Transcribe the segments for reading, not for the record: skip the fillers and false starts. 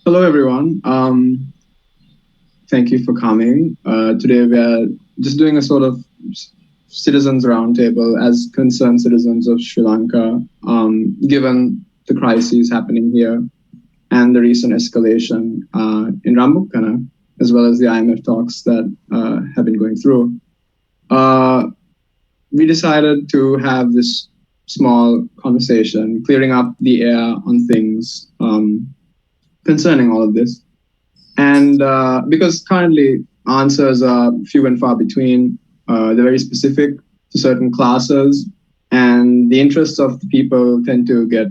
Hello, everyone. Thank you for coming. Today, we are just doing a sort of citizens roundtable as concerned citizens of Sri Lanka, given the crises happening here and the recent escalation in Rambukana, as well as the IMF talks that have been going through. We decided to have this small conversation, clearing up the air on things concerning all of this. And because currently answers are few and far between, they're very specific to certain classes, and the interests of the people tend to get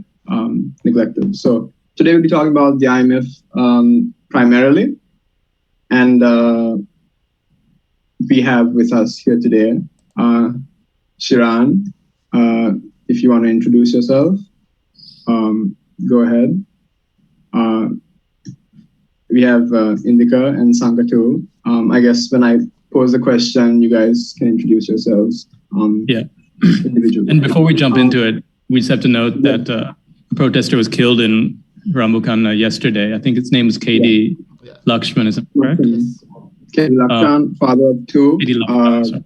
neglected. So today we'll be talking about the IMF primarily, and we have with us here today Shiran. If you want to introduce yourself, go ahead. We have Indica and Sanka too. I guess when I pose the question, you guys can introduce yourselves. Individually. And before we jump into it, we just have to note that a protester was killed in Rambukana yesterday. I think its name is KD Lakshman, is it correct? KD Lakshman, father of two. KD Lakshman,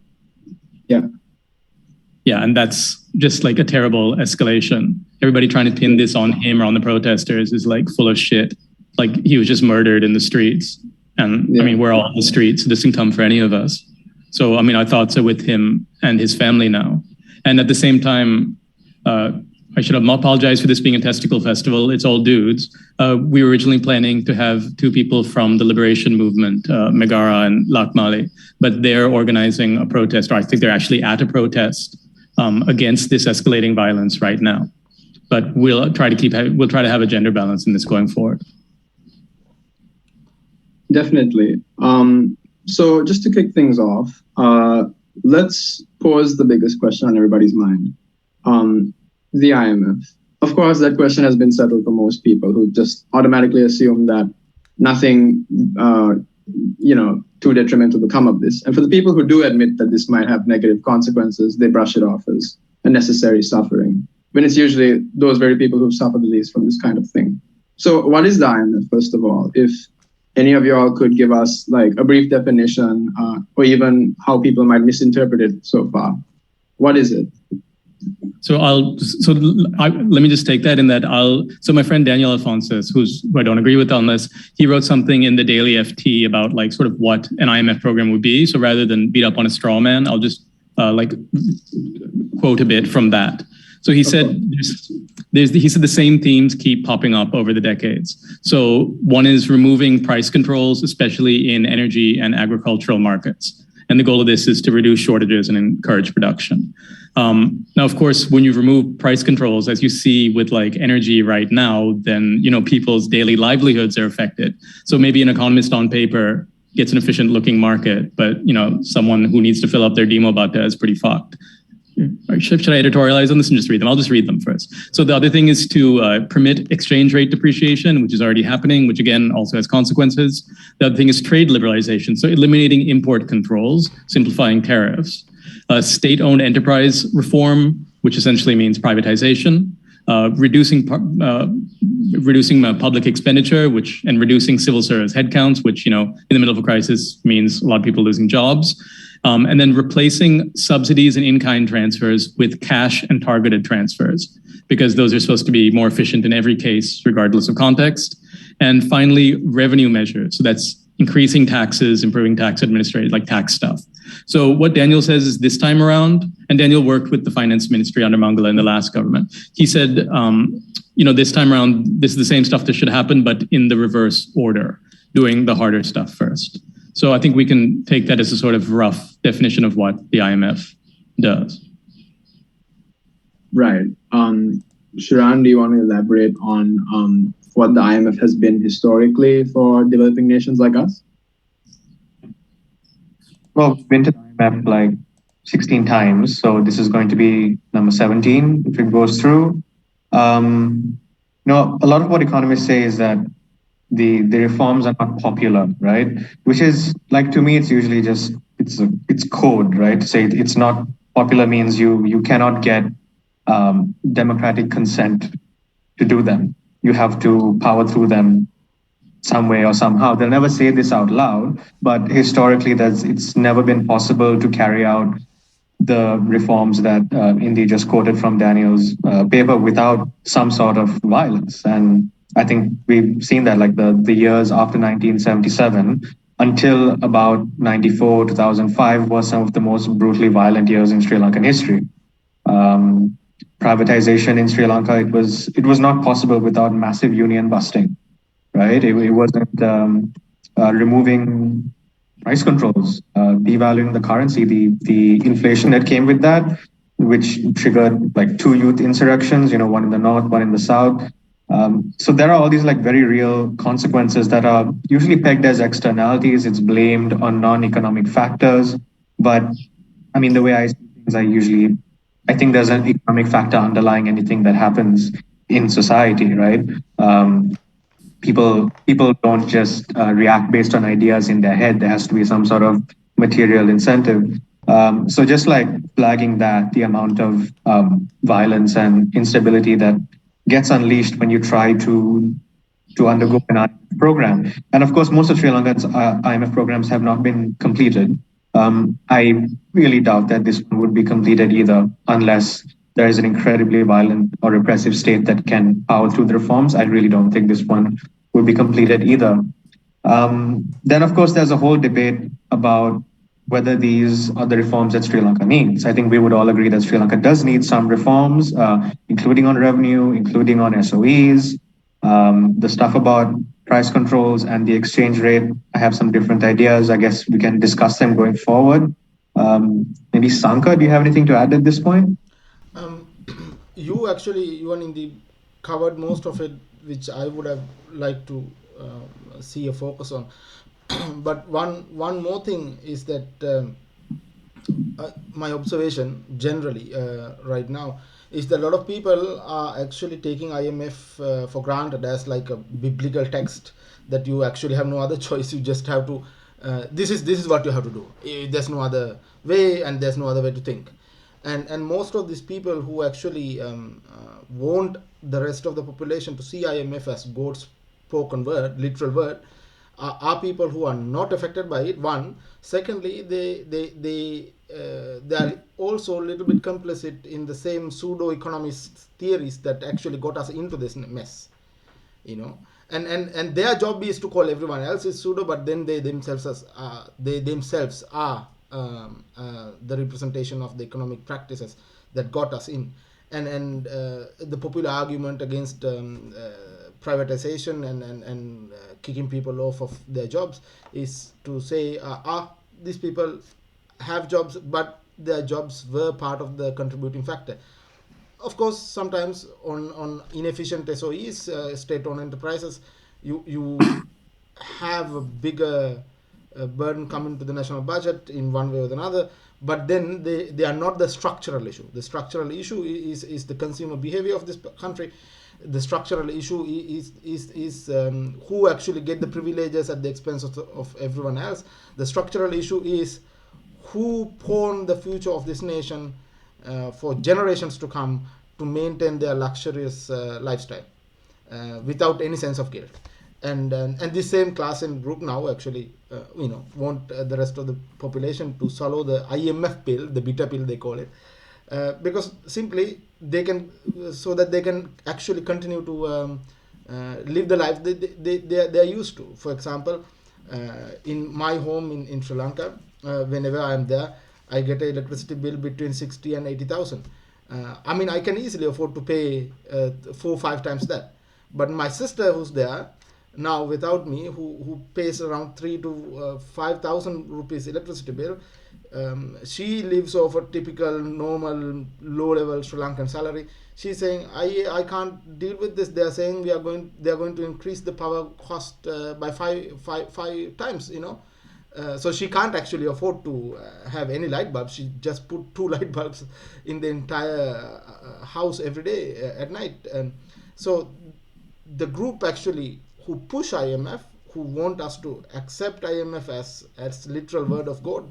yeah, and that's just like a terrible escalation. Everybody trying to pin this on him or on the protesters is like full of shit. Like he was just murdered in the streets. And I mean, we're all in the streets. This can come for any of us. So, I mean, our thoughts are with him and his family now. And at the same time, I should apologize for this being a testicle festival. It's all dudes. We were originally planning to have two people from the liberation movement, Megara and Lakmali, but they're organizing a protest, or I think they're actually at a protest against this escalating violence right now. But we'll try to have a gender balance in this going forward. Definitely. So just to kick things off, let's pose the biggest question on everybody's mind. The IMF. Of course, that question has been settled for most people who just automatically assume that nothing, too detrimental will come of this. And for the people who do admit that this might have negative consequences, they brush it off as unnecessary suffering, when it's usually those very people who've suffered the least from this kind of thing. So what is the IMF, first of all? If any of y'all could give us like a brief definition or even how people might misinterpret it so far. What is it? Let me just take that in that so my friend Daniel Alphonsus, who I don't agree with on this, he wrote something in the Daily FT about like sort of what an IMF program would be. So rather than beat up on a straw man, I'll just quote a bit from that. So he said, he said the same themes keep popping up over the decades. So one is removing price controls, especially in energy and agricultural markets. And the goal of this is to reduce shortages and encourage production. Now, of course, when you remove price controls, as you see with like energy right now, then, people's daily livelihoods are affected. So maybe an economist on paper gets an efficient looking market, but, someone who needs to fill up their demo bata is pretty fucked. Should I editorialize on this and just read them? I'll just read them first. So the other thing is to permit exchange rate depreciation, which is already happening, which again also has consequences. The other thing is trade liberalization, so eliminating import controls, simplifying tariffs. State-owned enterprise reform, which essentially means privatization. Reducing public expenditure, and reducing civil service headcounts, which in the middle of a crisis means a lot of people losing jobs. And then replacing subsidies and in-kind transfers with cash and targeted transfers, because those are supposed to be more efficient in every case, regardless of context. And finally, revenue measures. So that's increasing taxes, improving tax administration, like tax stuff. So what Daniel says is this time around, and Daniel worked with the finance ministry under Mangala in the last government. He said, this time around, this is the same stuff that should happen, but in the reverse order, doing the harder stuff first. So I think we can take that as a sort of rough definition of what the IMF does. Right. Shiran, do you want to elaborate on what the IMF has been historically for developing nations like us? Well, we've been to the IMF like 16 times, so this is going to be number 17 if it goes through. A lot of what economists say is that the reforms are not popular, right? Which is like, to me, it's usually just it's code, right? To say it's not popular means you cannot get democratic consent to do them. You have to power through them some way or somehow. They'll never say this out loud, but historically, it's never been possible to carry out the reforms that Indy just quoted from Daniel's paper without some sort of violence. And I think we've seen that, like the years after 1977 until about 94, 2005 was some of the most brutally violent years in Sri Lankan history. Um, Privatization in Sri Lanka, it was not possible without massive union busting, right? It wasn't removing price controls, devaluing the currency, the inflation that came with that, which triggered like two youth insurrections, one in the north, one in the south. So there are all these like very real consequences that are usually pegged as externalities. It's blamed on non-economic factors, but I mean, the way I see things, I think there's an economic factor underlying anything that happens in society, right? People don't just react based on ideas in their head. There has to be some sort of material incentive. So just like flagging that the amount of violence and instability that gets unleashed when you try to undergo an IMF program. And of course, most of Sri Lanka's IMF programs have not been completed. I really doubt that this one would be completed either, unless there is an incredibly violent or repressive state that can power through the reforms. I really don't think this one would be completed either. Then, of course, there's a whole debate about whether these are the reforms that Sri Lanka needs. I think we would all agree that Sri Lanka does need some reforms, including on revenue, including on SOEs. The stuff about price controls and the exchange rate, I have some different ideas. I guess we can discuss them going forward. Maybe Sanka, do you have anything to add at this point? Um, you actually, you and Indy covered most of it, which I would have liked to see a focus on. But one more thing is that my observation generally right now is that a lot of people are actually taking IMF for granted as like a biblical text that you actually have no other choice. You just have to. This is what you have to do. There's no other way, and there's no other way to think. And most of these people who actually want the rest of the population to see IMF as God's spoken word, literal word, are people who are not affected by it. One, secondly, they are also a little bit complicit in the same pseudo economist theories that actually got us into this mess, and their job is to call everyone else is pseudo, but then they themselves are the representation of the economic practices that got us in. And the popular argument against privatization and kicking people off of their jobs is to say, these people have jobs, but their jobs were part of the contributing factor. Of course, sometimes on inefficient SOEs, state-owned enterprises, you have a bigger burden coming to the national budget in one way or another, but then they are not the structural issue. The structural issue is the consumer behavior of this country. The structural issue is who actually get the privileges at the expense of everyone else. The structural issue is who pawn the future of this nation for generations to come to maintain their luxurious lifestyle without any sense of guilt. And this same class and group now actually want the rest of the population to swallow the IMF pill, the bitter pill they call it, because simply they can, so that they can actually continue to live the life they are used to. For example, in my home in Sri Lanka, whenever I am there, I get an electricity bill between 60 and 80,000. I mean, I can easily afford to pay 4 or 5 times that. But my sister who's there now without me, who pays around 3 to 5,000 rupees electricity bill, she lives off a typical normal low-level Sri Lankan salary. She's saying, I can't deal with this. They are saying they are going to increase the power cost by five times. So she can't actually afford to have any light bulbs. She just put 2 light bulbs in the entire house every day at night. And so the group actually who push IMF, who want us to accept IMF as literal word of God,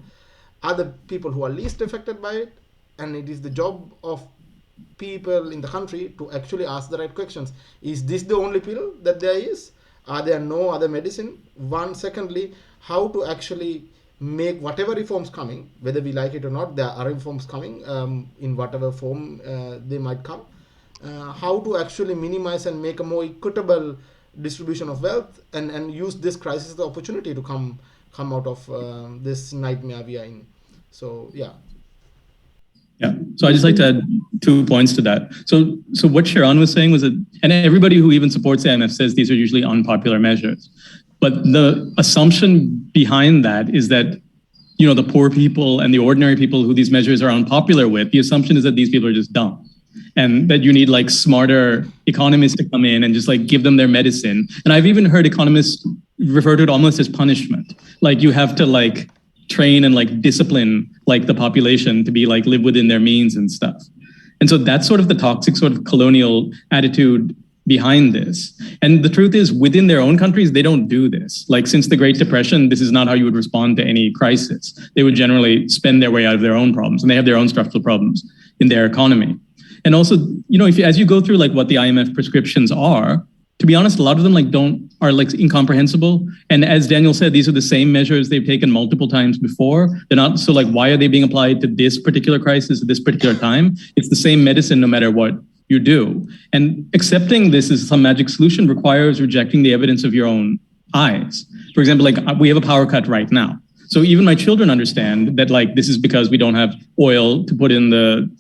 are the people who are least affected by it. And it is the job of people in the country to actually ask the right questions. Is this the only pill that there is? Are there no other medicine? One, secondly, how to actually make whatever reforms coming, whether we like it or not, there are reforms coming in whatever form they might come. How to actually minimize and make a more equitable distribution of wealth, and use this crisis as the opportunity to come out of this nightmare we are in. So yeah. Yeah. So I just like to add 2 points to that. So what Shiran was saying was that, and everybody who even supports the IMF says these are usually unpopular measures. But the assumption behind that is that, you know, the poor people and the ordinary people who these measures are unpopular with, the assumption is that these people are just dumb. And that you need like smarter economists to come in and just like give them their medicine. And I've even heard economists refer to it almost as punishment. Like you have to like train and like discipline like the population to be like live within their means and stuff. And so that's sort of the toxic sort of colonial attitude behind this. And the truth is, within their own countries, they don't do this. Like since the Great Depression, this is not how you would respond to any crisis. They would generally spend their way out of their own problems, and they have their own structural problems in their economy. And also, you know, as you go through like what the IMF prescriptions are, to be honest, a lot of them are like incomprehensible. And as Daniel said, these are the same measures they've taken multiple times before. They're not, so like, why are they being applied to this particular crisis at this particular time? It's the same medicine no matter what you do. And accepting this as some magic solution requires rejecting the evidence of your own eyes. For example, like we have a power cut right now. So even my children understand that like this is because we don't have oil to put in the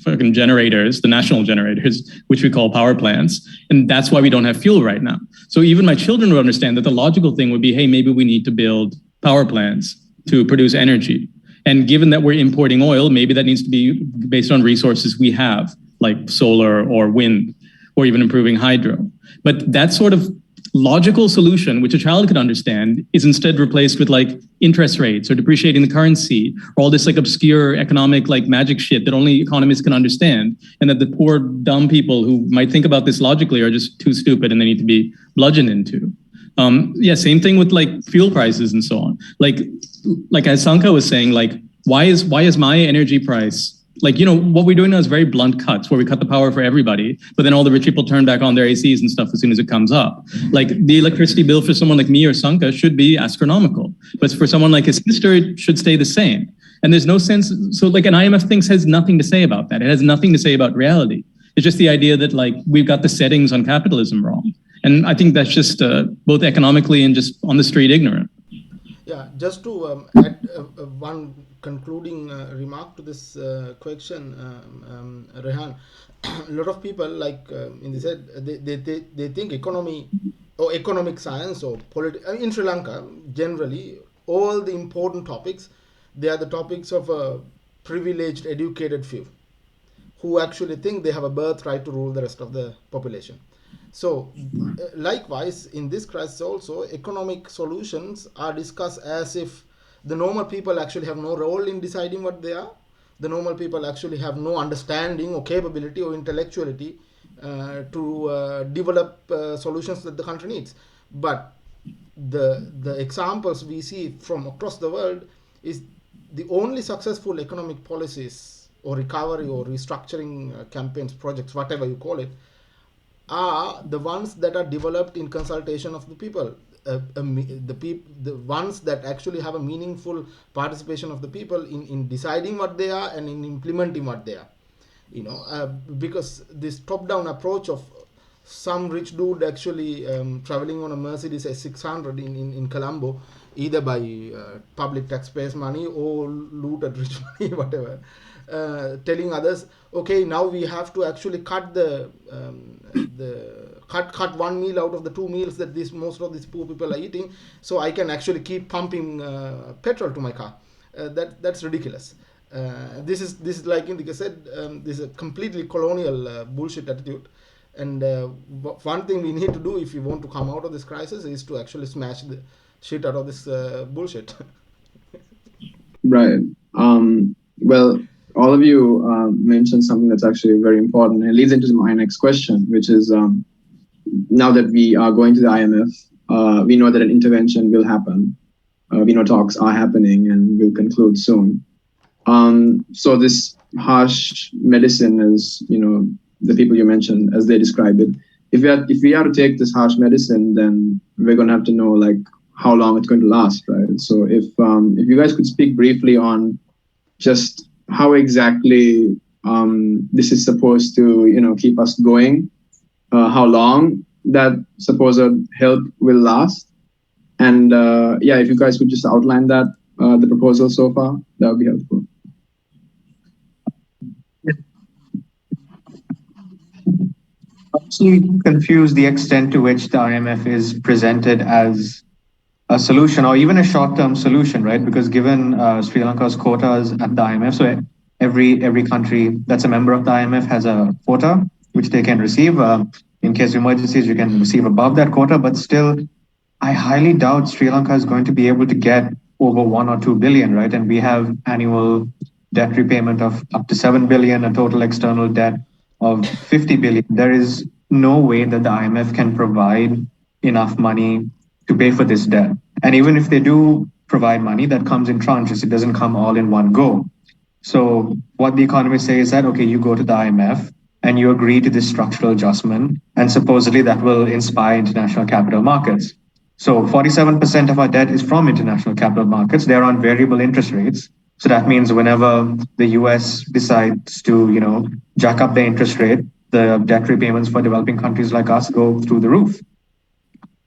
fucking generators, the national generators, which we call power plants. And that's why we don't have fuel right now. So even my children would understand that the logical thing would be, hey, maybe we need to build power plants to produce energy. And given that we're importing oil, maybe that needs to be based on resources we have, like solar or wind, or even improving hydro. But that sort of logical solution, which a child could understand, is instead replaced with like interest rates or depreciating the currency, or all this like obscure economic like magic shit that only economists can understand, and that the poor dumb people who might think about this logically are just too stupid and they need to be bludgeoned into. Yeah, same thing with like fuel prices and so on. Like as Sanka was saying, like why is my energy price, like, you know, what we're doing now is very blunt cuts where we cut the power for everybody, but then all the rich people turn back on their ACs and stuff as soon as it comes up. Like the electricity bill for someone like me or Sanka should be astronomical, but for someone like his sister, it should stay the same. And there's no sense. So like an IMF thing has nothing to say about that. It has nothing to say about reality. It's just the idea that like we've got the settings on capitalism wrong. And I think that's just both economically and just on the street ignorant. Yeah, just to add one concluding remark to this question, Rayhaan. A lot of people, like in this head, they think economy or economic science or in Sri Lanka, generally, all the important topics, they are the topics of a privileged, educated few who actually think they have a birthright to rule the rest of the population. So, likewise, in this crisis also, economic solutions are discussed as if the normal people actually have no role in deciding what they are. The normal people actually have no understanding or capability or intellectuality to develop solutions that the country needs. But the examples we see from across the world is the only successful economic policies or recovery or restructuring campaigns, projects, whatever you call it, are the ones that are developed in consultation of the people, the ones that actually have a meaningful participation of the people in deciding what they are and in implementing what they are. You know, because this top-down approach of some rich dude actually traveling on a Mercedes S600 in Colombo, either by public taxpayers' money or looted rich money, whatever, telling others, okay, now we have to actually cut cut one meal out of the two meals that most of these poor people are eating, so I can actually keep pumping petrol to my car. That's ridiculous. This is like Indica said, this is a completely colonial bullshit attitude. And one thing we need to do if we want to come out of this crisis is to actually smash the shit out of this bullshit. Right. Well, all of you mentioned something that's actually very important. It leads into my next question, which is now that we are going to the IMF, we know that an intervention will happen. We know talks are happening and will conclude soon. So this harsh medicine, as you know, the people you mentioned, as they describe it, if we are to take this harsh medicine, then we're going to have to know like how long it's going to last, right? So if you guys could speak briefly on just how exactly this is supposed to keep us going, how long that supposed help will last, and if you guys could just outline that the proposal so far, that would be helpful. Actually confuse the extent to which the IMF is presented as a solution or even a short-term solution, right? Because given Sri Lanka's quotas at the IMF, so every country that's a member of the IMF has a quota which they can receive. In case of emergencies, you can receive above that quota, but still, I highly doubt Sri Lanka is going to be able to get over 1 or 2 billion, right? And we have annual debt repayment of up to 7 billion, a total external debt of 50 billion. There is no way that the IMF can provide enough money to pay for this debt. And even if they do provide money, that comes in tranches. It doesn't come all in one go. So what the economists say is that, okay, you go to the IMF and you agree to this structural adjustment, and supposedly that will inspire international capital markets. So 47% of our debt is from international capital markets. They're on variable interest rates. So that means whenever the US decides to, jack up the interest rate, the debt repayments for developing countries like us go through the roof.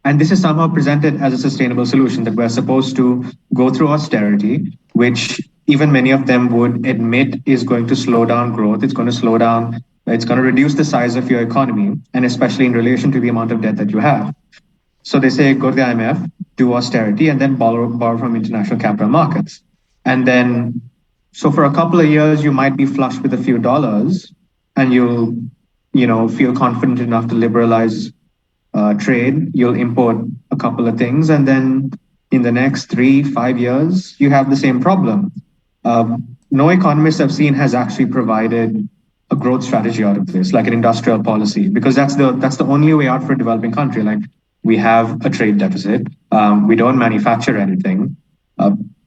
And this is somehow presented as a sustainable solution that we're supposed to go through austerity, which even many of them would admit is going to slow down growth. It's going to slow down, it's going to reduce the size of your economy, and especially in relation to the amount of debt that you have. So they say, go to the IMF, do austerity, and then borrow from international capital markets. And then, so for a couple of years, you might be flush with a few dollars, and you'll feel confident enough to liberalize trade. You'll import a couple of things, and then in the next 3-5 years, you have the same problem. No economist I've seen has actually provided a growth strategy out of this, like an industrial policy, because that's the only way out for a developing country. Like, we have a trade deficit. We don't manufacture anything.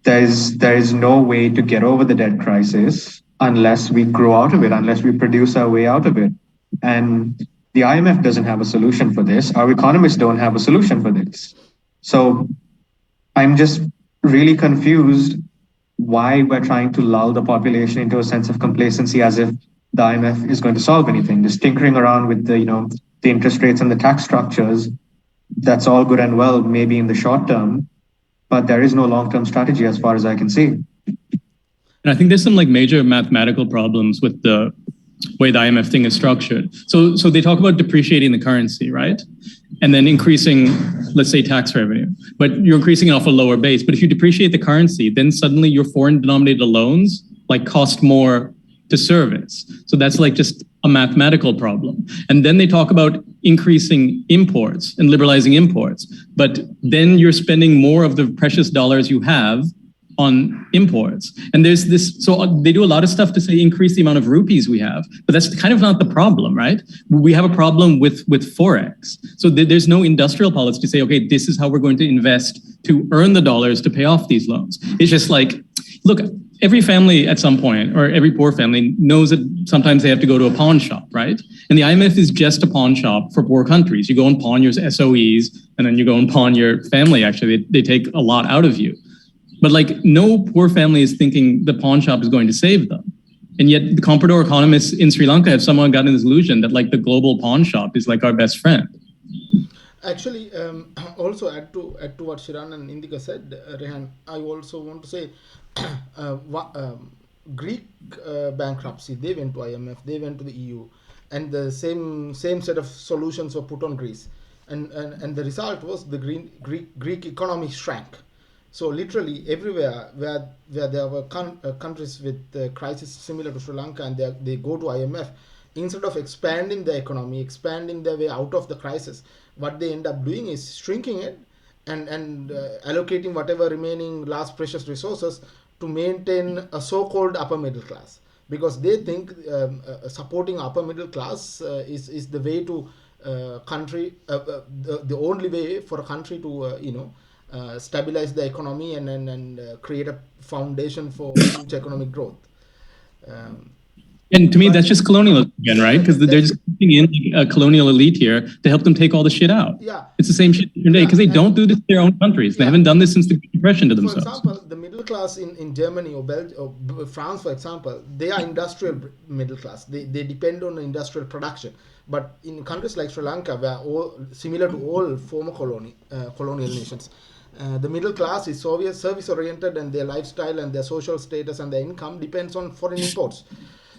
There is no way to get over the debt crisis unless we grow out of it, unless we produce our way out of it. And the IMF doesn't have a solution for this. Our economists don't have a solution for this. So I'm just really confused why we're trying to lull the population into a sense of complacency as if the IMF is going to solve anything. Just tinkering around with the interest rates and the tax structures, that's all good and well, maybe in the short term, but there is no long-term strategy as far as I can see. And I think there's some like major mathematical problems with the way the IMF thing is structured. So they talk about depreciating the currency, right? And then increasing, let's say, tax revenue. But you're increasing it off a lower base. But if you depreciate the currency, then suddenly your foreign denominated loans like cost more to service. So that's like just a mathematical problem. And then they talk about increasing imports and liberalizing imports. But then you're spending more of the precious dollars you have on imports. And there's this, so they do a lot of stuff to say increase the amount of rupees we have, but that's kind of not the problem, right? We have a problem with Forex. So there's no industrial policy to say, okay, this is how we're going to invest to earn the dollars to pay off these loans. It's just like, look, every family at some point, or every poor family knows that sometimes they have to go to a pawn shop, right? And the IMF is just a pawn shop for poor countries. You go and pawn your SOEs, and then you go and pawn your family. Actually, they take a lot out of you. But like no poor family is thinking the pawn shop is going to save them. And yet the comprador economists in Sri Lanka have somehow gotten this illusion that like the global pawn shop is like our best friend. Actually, also add to what Shiran and Indica said, Rayhaan, I also want to say Greek bankruptcy, they went to IMF, they went to the EU, and the same set of solutions were put on Greece. And the result was the Greek economy shrank. So literally everywhere where there were countries with crisis similar to Sri Lanka, and they go to IMF, instead of expanding the economy, expanding their way out of the crisis, what they end up doing is shrinking it and allocating whatever remaining last precious resources to maintain a so-called upper middle class, because they think supporting upper middle class is the way to country, the only way for a country to stabilize the economy and create a foundation for future economic growth. And to me, that's just colonialism. again, right? Because they're just putting in a colonial elite here to help them take all the shit out. Yeah. It's the same shit today because they don't do this to their own countries. They haven't done this since the Great Depression to themselves. For example, the middle class in Germany or Belgium or France, for example, they are industrial middle class. They depend on industrial production. But in countries like Sri Lanka, where all similar to all former colonial nations, the middle class is service oriented, and their lifestyle and their social status and their income depends on foreign imports.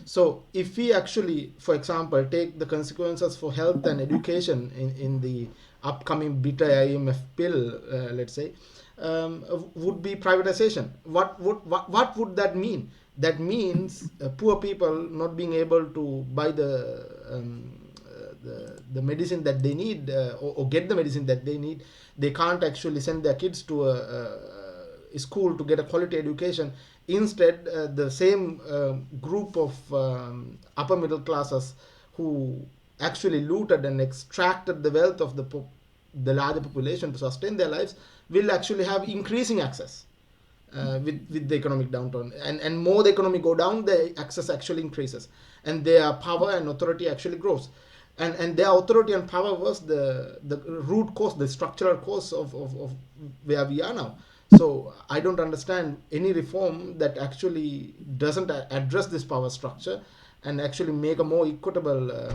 So if we actually, for example, take the consequences for health and education in the upcoming bitter IMF bill, let's say, would be privatization. What would that mean? That means poor people not being able to buy the medicine that they need, or get the medicine that they need. They can't actually send their kids to a school to get a quality education. Instead, the same group of upper middle classes who actually looted and extracted the wealth of the larger population to sustain their lives will actually have increasing access with the economic downturn. And more the economy go down, the access actually increases. And their power and authority actually grows. And their authority and power was the root cause, the structural cause of where we are now. So I don't understand any reform that actually doesn't address this power structure and actually make a more equitable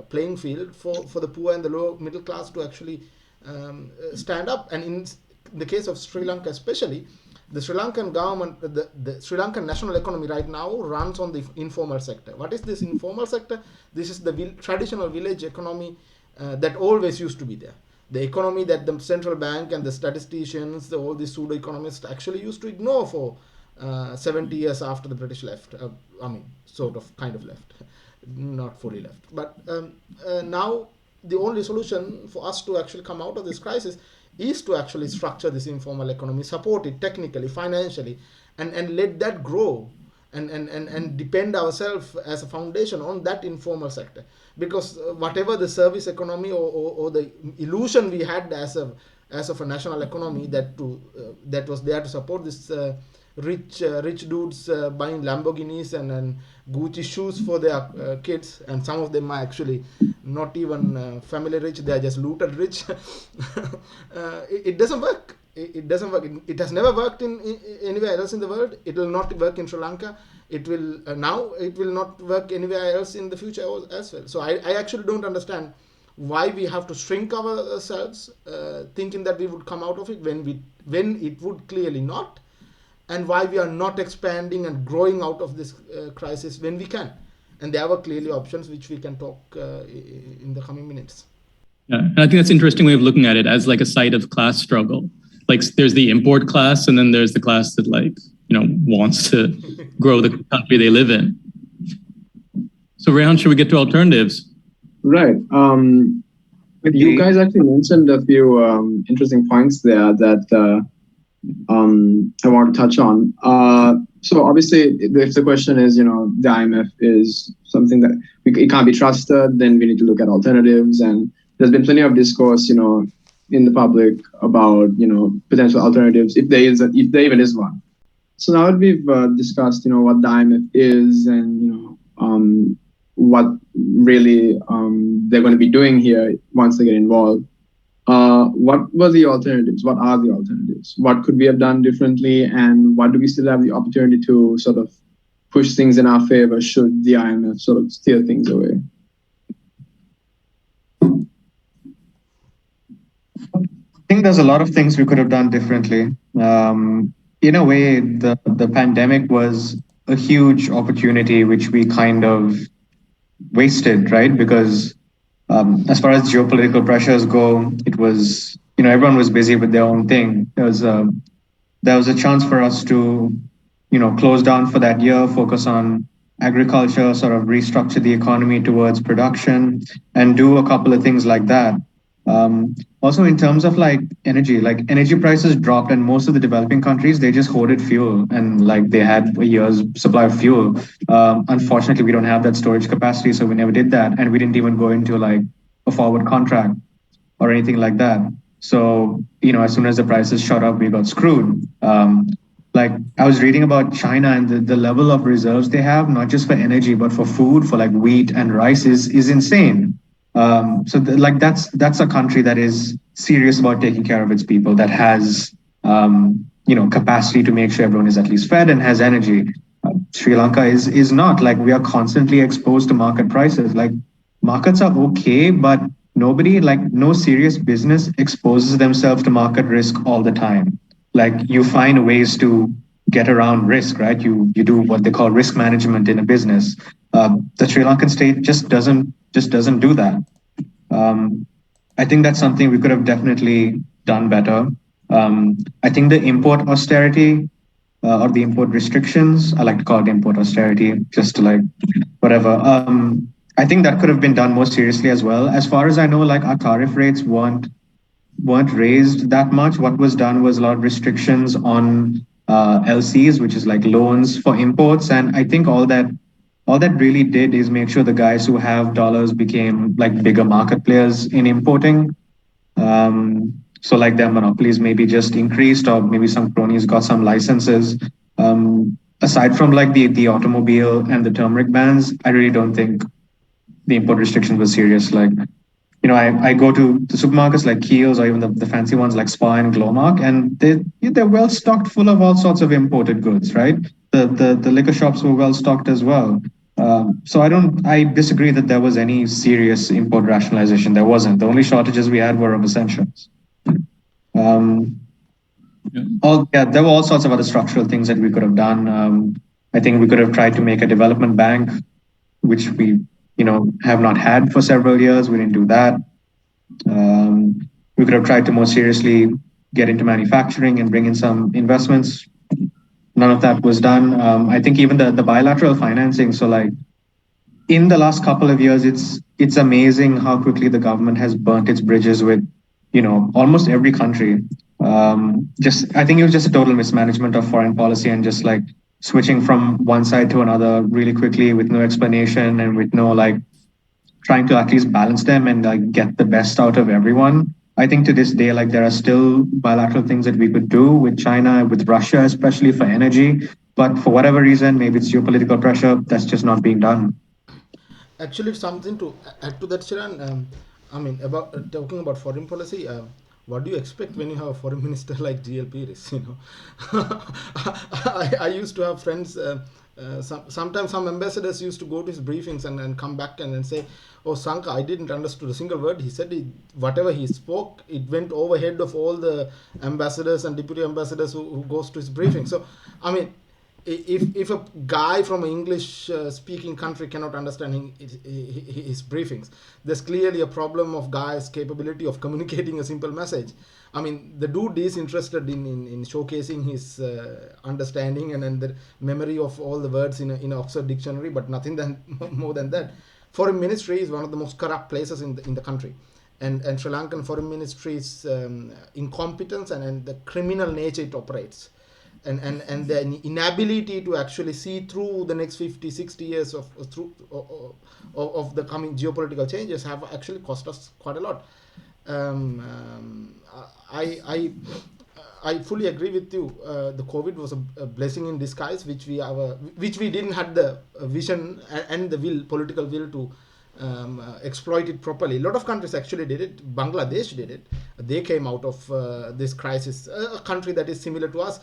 playing field for the poor and the lower middle class to actually stand up. And in the case of Sri Lanka especially, the Sri Lankan government, the Sri Lankan national economy right now runs on the informal sector. What is this informal sector? This is the traditional village economy that always used to be there. The economy that the central bank and the statisticians, all these pseudo-economists actually used to ignore for 70 years after the British left. Kind of left, not fully left. But now the only solution for us to actually come out of this crisis is to actually structure this informal economy, support it technically, financially, and let that grow, and depend ourselves as a foundation on that informal sector. Because whatever the service economy or the illusion we had as of a national economy that was there to support this rich dudes buying Lamborghinis and Gucci shoes for their kids, and some of them are actually not even family rich, they are just looted rich. It doesn't work. It doesn't work. It has never worked in anywhere else in the world. It will not work in Sri Lanka. It will now. It will not work anywhere else in the future as well. So I actually don't understand why we have to shrink ourselves, thinking that we would come out of it when it would clearly not, and why we are not expanding and growing out of this crisis when we can. And there are clearly options which we can talk in the coming minutes. Yeah, and I think that's an interesting way of looking at it, as like a site of class struggle. Like there's the import class, and then there's the class that wants to grow the country they live in. So Rayhaan, should we get to alternatives? Right. You guys actually mentioned a few interesting points there that I want to touch on. So obviously, if the question is, the IMF is something that it can't be trusted, then we need to look at alternatives. And there's been plenty of discourse, in the public about, potential alternatives, if there even is one. So now that we've discussed, what the IMF is and, what really they're going to be doing here once they get involved, what were the alternatives? What are the alternatives? What could we have done differently? And what do we still have the opportunity to sort of push things in our favor should the IMF sort of steer things away? I think there's a lot of things we could have done differently. In a way, the pandemic was a huge opportunity which we kind of wasted, right? Because as far as geopolitical pressures go, it was, everyone was busy with their own thing. There was a chance for us to, close down for that year, focus on agriculture, sort of restructure the economy towards production, and do a couple of things like that. Also, in terms of energy prices dropped, and most of the developing countries, they just hoarded fuel, and they had a year's supply of fuel. Unfortunately, we don't have that storage capacity, so we never did that, and we didn't even go into a forward contract or anything like that. So as soon as the prices shot up, we got screwed. Like I was reading about China and the level of reserves they have, not just for energy, but for food, for like wheat and rice is insane. Like that's a country that is serious about taking care of its people, that has capacity to make sure everyone is at least fed and has energy. Sri Lanka is not. Like we are constantly exposed to market prices. Like markets are okay, but nobody, like no serious business exposes themselves to market risk all the time. Like you find ways to get around risk, right? You do what they call risk management in a business. The Sri Lankan state just doesn't do that. Um, I think that's something we could have definitely done better. I think the import austerity or the import restrictions, I like to call it import austerity, just to like whatever. I think that could have been done more seriously as well. As far as I know, like our tariff rates weren't raised that much. What was done was a lot of restrictions on LCs, which is like loans for imports, and I think all that really did is make sure the guys who have dollars became like bigger market players in importing. So like their monopolies maybe just increased, or maybe some cronies got some licenses. Aside from like the automobile and the turmeric bans, I really don't think the import restrictions were serious. Like, I go to the supermarkets like Kiehl's, or even the fancy ones like Spa and Glowmark, and they're well stocked full of all sorts of imported goods, right? The liquor shops were well stocked as well. So I disagree that there was any serious import rationalization. There wasn't. The only shortages we had were of essentials. Um, there were all sorts of other structural things that we could have done. I think we could have tried to make a development bank, which we have not had for several years. We didn't do that. We could have tried to more seriously get into manufacturing and bring in some investments. None of that was done. I think even the bilateral financing. So like in the last couple of years, it's amazing how quickly the government has burnt its bridges with almost every country. Just I think it was just a total mismanagement of foreign policy, and just like switching from one side to another really quickly with no explanation and with no like trying to at least balance them and like get the best out of everyone. I think to this day, like there are still bilateral things that we could do with China, with Russia, especially for energy. But for whatever reason, maybe it's geopolitical pressure, that's just not being done. Actually, something to add to that, Shiran. I mean, about talking about foreign policy. What do you expect when you have a foreign minister like GL Pires? I used to have friends. Sometimes some ambassadors used to go to his briefings and come back and say, "Oh, Sanka, I didn't understood a single word he said. Whatever he spoke, it went overhead of all the ambassadors and deputy ambassadors who goes to his briefing." So, I mean, if a guy from an English speaking country cannot understand his briefings, there's clearly a problem of guy's capability of communicating a simple message. I mean, the dude is interested in showcasing his understanding and the memory of all the words in Oxford dictionary, but nothing more than that. Foreign ministry is one of the most corrupt places in the country, and Sri Lankan foreign ministry's incompetence and the criminal nature it operates, and the inability to actually see through the next 50-60 years of the coming geopolitical changes have actually cost us quite a lot. um, um, I, I I fully agree with you. The COVID was a blessing in disguise, which we didn't have the vision and the political will to exploit it properly. A lot of countries actually did it. Bangladesh did it. They came out of this crisis. A country that is similar to us.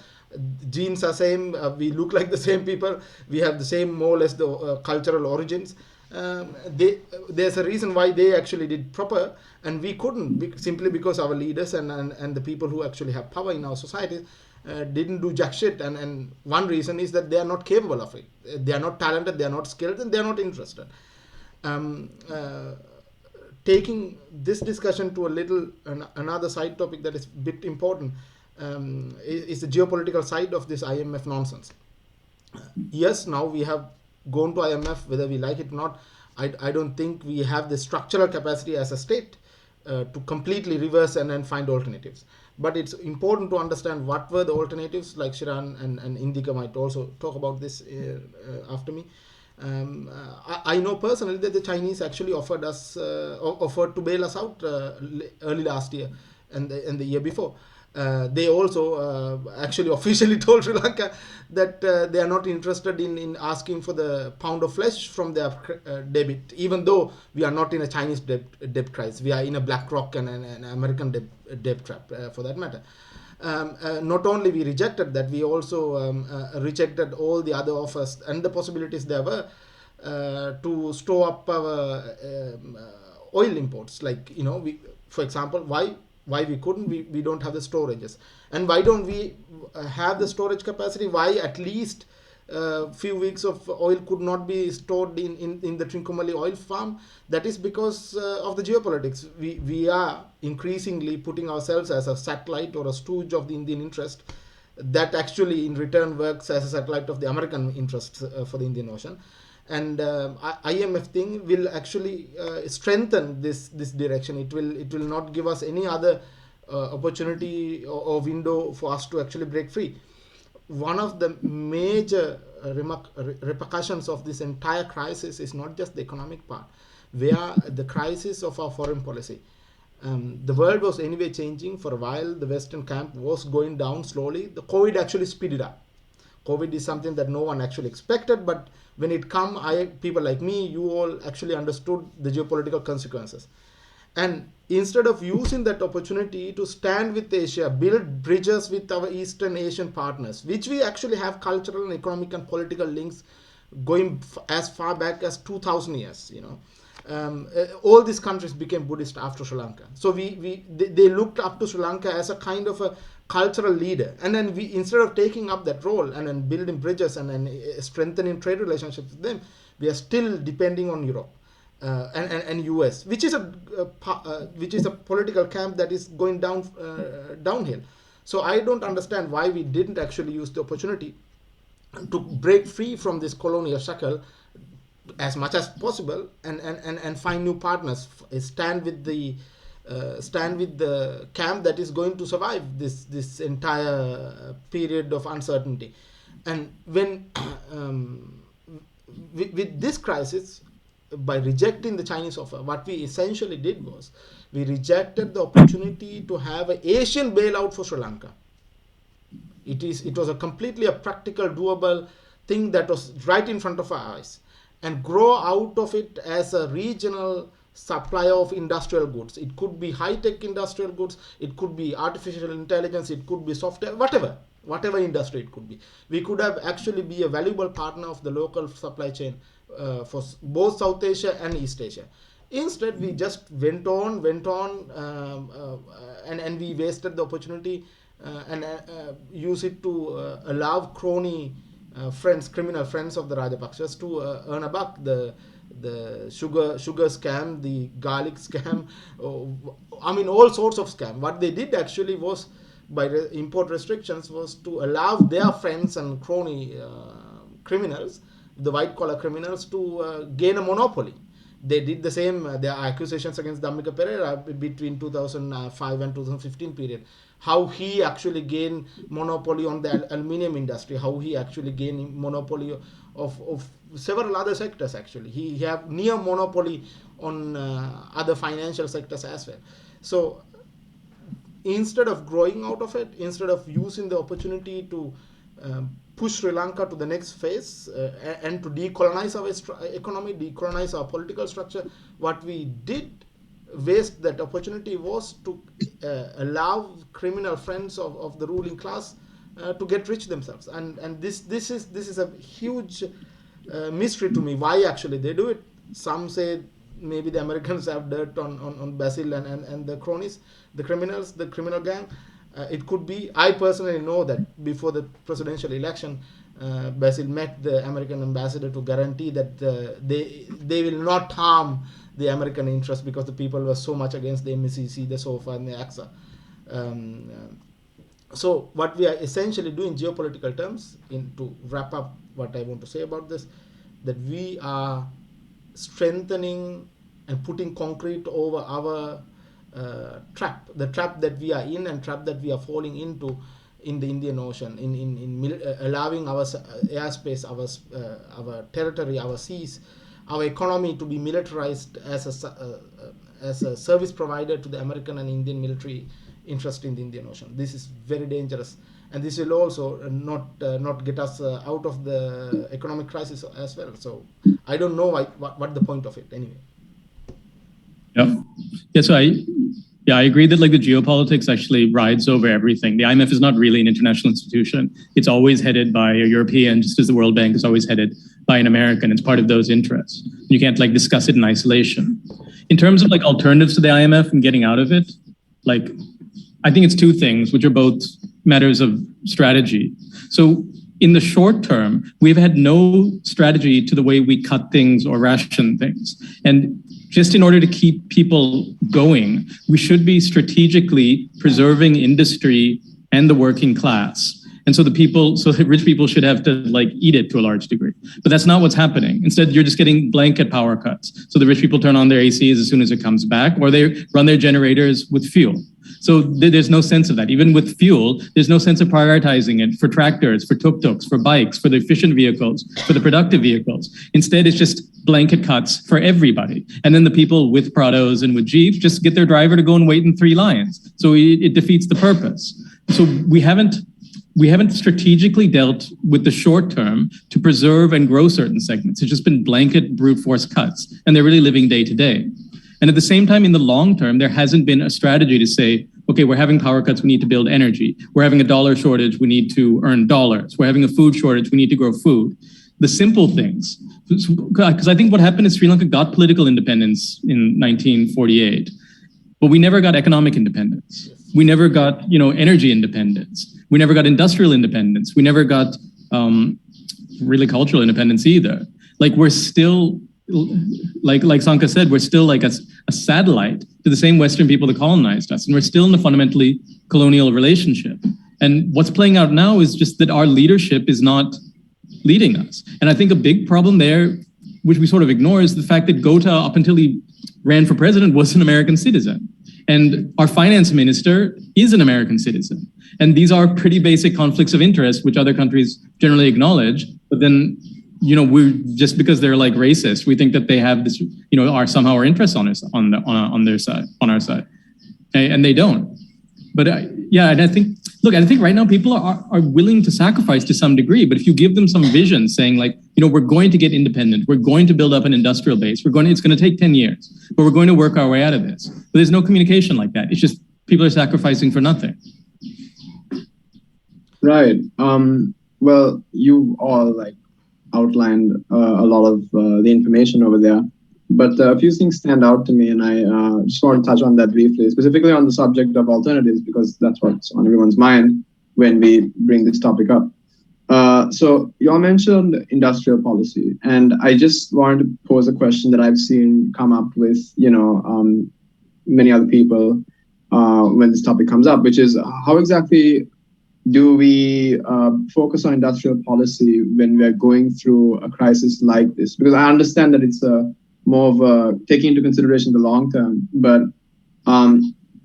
Genes are same. We look like the same people. We have the same, more or less, the cultural origins. There's a reason why they actually did proper, and we couldn't, simply because our leaders and the people who actually have power in our society didn't do jack shit. And one reason is that they are not capable of it. They are not talented, they are not skilled, and they are not interested. um, uh, Taking this discussion to a little another side topic that is a bit important, is the geopolitical side of this IMF nonsense. Yes, now we have gone to IMF, whether we like it or not. I don't think we have the structural capacity as a state to completely reverse and find alternatives. But it's important to understand what were the alternatives, like Shiran and Indica might also talk about this after me. I know personally that the Chinese actually offered to bail us out early last year and the year before. They also actually officially told Sri Lanka that they are not interested in asking for the pound of flesh from their debit, even though we are not in a Chinese debt crisis. We are in a BlackRock and an American debt trap, for that matter. Not only we rejected that, we also rejected all the other offers and the possibilities there were to store up our oil imports. Like, we, for example, why we couldn't, we don't have the storages, and why don't we have the storage capacity? Why at least few weeks of oil could not be stored in the Trincomalee oil farm? That is because of the geopolitics. We are increasingly putting ourselves as a satellite or a stooge of the Indian interest, that actually in return works as a satellite of the American interests for the Indian Ocean. And IMF thing will actually strengthen this direction. It will not give us any other opportunity or window for us to actually break free. One of the major repercussions of this entire crisis is not just the economic part, where the crisis of our foreign policy. The world was anyway changing for a while. The Western camp was going down slowly. The COVID actually speeded up. COVID is something that no one actually expected, but when it come, people like me, you all actually understood the geopolitical consequences. And instead of using that opportunity to stand with Asia, build bridges with our Eastern Asian partners, which we actually have cultural and economic and political links going as far back as 2000 years, all these countries became Buddhist after Sri Lanka. So they looked up to Sri Lanka as a kind of a cultural leader. And then we, instead of taking up that role and then building bridges and then strengthening trade relationships with them, we are still depending on Europe and US, which is a political camp that is going downhill. So I don't understand why we didn't actually use the opportunity to break free from this colonial shackle as much as possible and find new partners, stand with the camp that is going to survive this entire period of uncertainty. And when with this crisis, by rejecting the Chinese offer, what we essentially did was we rejected the opportunity to have an Asian bailout for Sri Lanka. It was a completely a practical, doable thing that was right in front of our eyes, and grow out of it as a regional supplier of industrial goods. It could be high-tech industrial goods, it could be artificial intelligence, it could be software, whatever industry it could be. We could have actually be a valuable partner of the local supply chain for both South Asia and East Asia. Instead, we just went on, and we wasted the opportunity and use it to allow crony criminal friends of the Rajapaksas to earn a buck. The sugar scam, the garlic scam, all sorts of scam. What they did actually was, by import restrictions, was to allow their friends and crony criminals, the white collar criminals, to gain a monopoly. They did the same. There are accusations against Dhammika Pereira between 2005 and 2015 period. How he actually gained monopoly on the aluminium industry. How he actually gained monopoly of several other sectors. Actually, he have near monopoly on other financial sectors as well. So instead of growing out of it, instead of using the opportunity to push Sri Lanka to the next phase and to decolonize our economy, decolonize our political structure, what we did waste that opportunity was to allow criminal friends of the ruling class to get rich themselves. And this is a huge mystery to me, why actually they do it. Some say maybe the Americans have dirt on Basil and the cronies, the criminals, the criminal gang. It could be. I personally know that before the presidential election, Basil met the American ambassador to guarantee that they will not harm the American interest, because the people were so much against the MECC, the SOFA, and the AXA. So what we are essentially doing in geopolitical terms, to wrap up what I want to say about this, that we are strengthening and putting concrete over our trap, the trap that we are in and trap that we are falling into in the Indian Ocean, in allowing our airspace, our territory, our seas, our economy to be militarized as a service provider to the American and Indian military interest in the Indian Ocean. This is very dangerous, and this will also not get us out of the economic crisis as well. So I don't know what the point of it anyway. Yeah. So I agree that like the geopolitics actually rides over everything. The IMF is not really an international institution. It's always headed by a European, just as the World Bank is always headed by an American. It's part of those interests. You can't like discuss it in isolation. In terms of like alternatives to the IMF and getting out of it, like I think it's two things, which are both matters of strategy. So in the short term, we've had no strategy to the way we cut things or ration things. And just in order to keep people going, we should be strategically preserving industry and the working class. And so the rich people should have to like eat it to a large degree. But that's not what's happening. Instead, you're just getting blanket power cuts. So the rich people turn on their ACs as soon as it comes back, or they run their generators with fuel. So there's no sense of that. Even with fuel, there's no sense of prioritizing it for tractors, for tuk-tuks, for bikes, for the efficient vehicles, for the productive vehicles. Instead, it's just blanket cuts for everybody. And then the people with Prados and with Jeeps just get their driver to go and wait in 3 lines. So it defeats the purpose. So we haven't strategically dealt with the short term to preserve and grow certain segments. It's just been blanket brute force cuts, and they're really living day to day. And at the same time, in the long term, there hasn't been a strategy to say, okay, we're having power cuts, we need to build energy. We're having a dollar shortage, we need to earn dollars. We're having a food shortage, we need to grow food. The simple things. Because I think what happened is Sri Lanka got political independence in 1948, but we never got economic independence. We never got, energy independence. We never got industrial independence. We never got really cultural independence either. Like we're still, like Sanka said, we're still like a satellite to the same Western people that colonized us. And we're still in a fundamentally colonial relationship. And what's playing out now is just that our leadership is not leading us. And I think a big problem there, which we sort of ignore, is the fact that Gota, up until he ran for president, was an American citizen. And our finance minister is an American citizen. And these are pretty basic conflicts of interest, which other countries generally acknowledge. But then, we're just because they're like racist, we think that they have this, are somehow our interests on their side, on our side, and they don't. But and I think right now people are willing to sacrifice to some degree. But if you give them some vision, saying like, we're going to get independent, we're going to build up an industrial base, it's going to take 10 years, but we're going to work our way out of this. But there's no communication like that. It's just people are sacrificing for nothing. Right. Well, you all outlined a lot of the information over there, but a few things stand out to me, and I just want to touch on that briefly, specifically on the subject of alternatives, because that's what's on everyone's mind when we bring this topic up. So you all mentioned industrial policy, and I just wanted to pose a question that I've seen come up with, many other people when this topic comes up, which is how exactly do we focus on industrial policy when we're going through a crisis like this? Because I understand that it's more of a taking into consideration the long term, but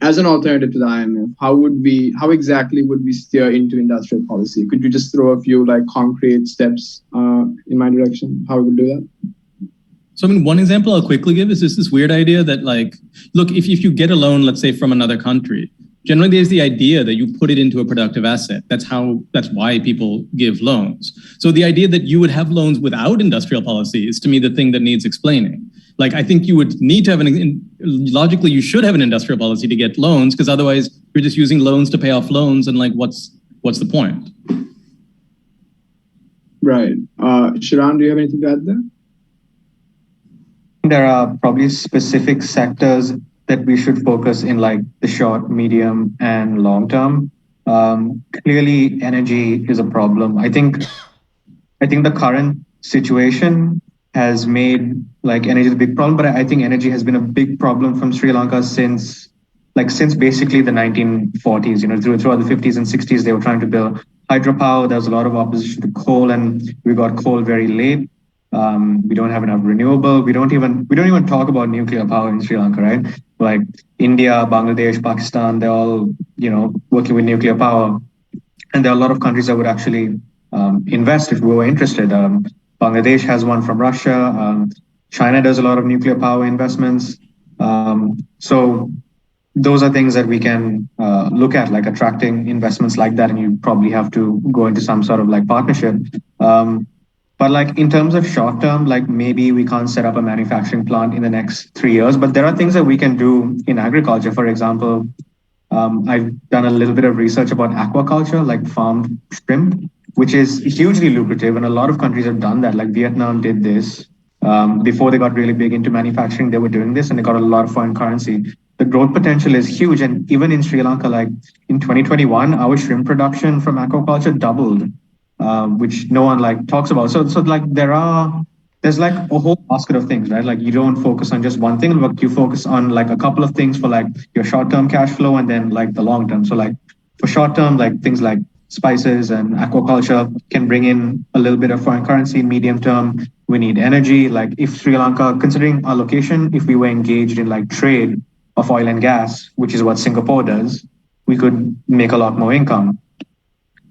as an alternative to the IMF, how exactly would we steer into industrial policy? Could you just throw a few concrete steps in my direction, how we would do that? So, one example I'll quickly give is this weird idea that look, if you get a loan, let's say from another country, generally there's the idea that you put it into a productive asset. That's why people give loans. So the idea that you would have loans without industrial policy is to me the thing that needs explaining. I think you would need to have logically you should have an industrial policy to get loans, because otherwise you're just using loans to pay off loans, and what's the point? Right. Shiran, do you have anything to add there? There are probably specific sectors that we should focus in the short, medium, and long term. Clearly, energy is a problem. I think the current situation has made energy is a big problem, but I think energy has been a big problem from Sri Lanka since basically the 1940s. Throughout the 50s and 60s, they were trying to build hydropower. There was a lot of opposition to coal, and we got coal very late. We don't have enough renewable. We don't even talk about nuclear power in Sri Lanka, right? India, Bangladesh, Pakistan, they're all working with nuclear power, and there are a lot of countries that would actually invest if we were interested. Bangladesh has one from Russia. China does a lot of nuclear power investments. So those are things that we can look at, like attracting investments like that, and you probably have to go into some sort of like partnership. Um, but like in terms of short term, like maybe we can't set up a manufacturing plant in the next 3 years, but there are things that we can do in agriculture. For example, I've done a little bit of research about aquaculture, like farmed shrimp, which is hugely lucrative, and a lot of countries have done that. Like Vietnam did this before they got really big into manufacturing. They were doing this, and they got a lot of foreign currency. The growth potential is huge, and even in Sri Lanka, like in 2021, our shrimp production from aquaculture doubled, which no one like talks about. So like there's like a whole basket of things, right? Like you don't focus on just one thing, but you focus on like a couple of things for like your short-term cash flow and then like the long term. So like for short term, like things like spices and aquaculture can bring in a little bit of foreign currency. Medium term, we need energy. Like if Sri Lanka, considering our location, if we were engaged in like trade of oil and gas, which is what Singapore does, we could make a lot more income.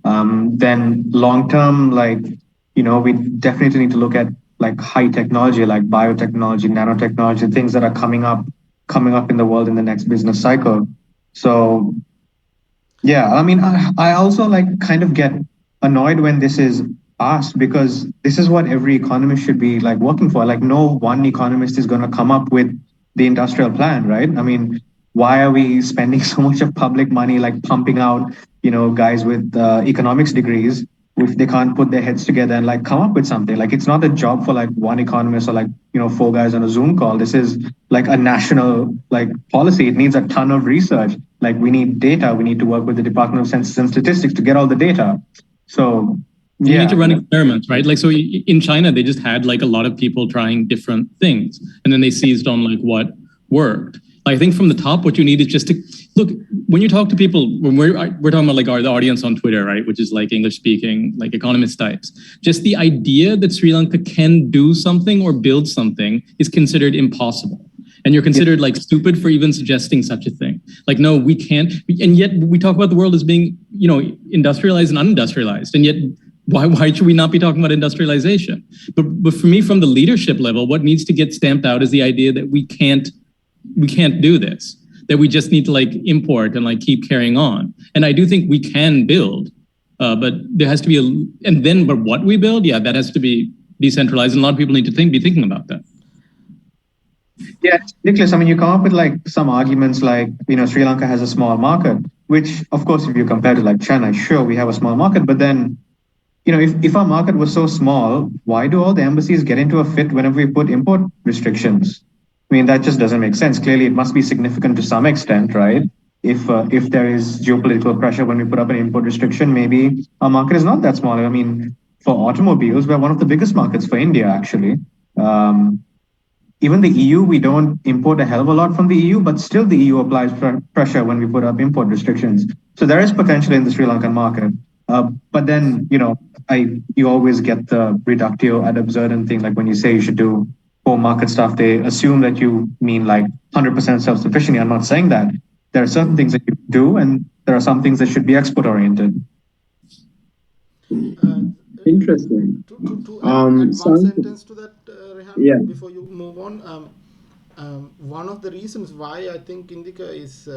Then long term, like, we definitely need to look at like high technology, like biotechnology, nanotechnology, things that are coming up in the world in the next business cycle. So yeah, I mean, I also like kind of get annoyed when this is asked, because this is what every economist should be like working for. Like, no one economist is going to come up with the industrial plan, right? I mean, why are we spending so much of public money like pumping out, guys with economics degrees if they can't put their heads together and like come up with something? Like, it's not a job for like one economist or like, four guys on a Zoom call. This is like a national like policy. It needs a ton of research. Like, we need data. We need to work with the Department of Census and Statistics to get all the data. So you need to run yeah. experiments, right? Like, so in China, they just had like a lot of people trying different things, and then they seized on like what worked. I think from the top, what you need is just to look, when you talk to people, when we're talking about like the audience on Twitter, right, which is like English speaking, like economist types, just the idea that Sri Lanka can do something or build something is considered impossible. And you're considered like stupid for even suggesting such a thing. Like, no, we can't. And yet we talk about the world as being, industrialized and unindustrialized. And yet why should we not be talking about industrialization? But for me, from the leadership level, what needs to get stamped out is the idea that we can't do this, that we just need to like import and like keep carrying on. And I do think we can build, but there has to be but what we build, yeah, that has to be decentralized. And a lot of people need to be thinking about that. Yeah, it's ridiculous. I mean, you come up with like some arguments like, Sri Lanka has a small market, which of course, if you compare to like China, sure, we have a small market, but then, if our market was so small, why do all the embassies get into a fit whenever we put import restrictions? I mean, that just doesn't make sense. Clearly, it must be significant to some extent, right? If there is geopolitical pressure when we put up an import restriction, maybe our market is not that small. I mean, for automobiles, we're one of the biggest markets for India, actually. Even the EU, we don't import a hell of a lot from the EU, but still the EU applies pressure when we put up import restrictions. So there is potential in the Sri Lankan market. But then, you always get the reductio ad absurdum thing. Like when you say you should do home market stuff, they assume that you mean like 100% self-sufficiency. I'm not saying that. There are certain things that you do, and there are some things that should be export oriented. Interesting. To add one sentence to that, Rayhaan, Yeah. before you move on, one of the reasons why I think Indica is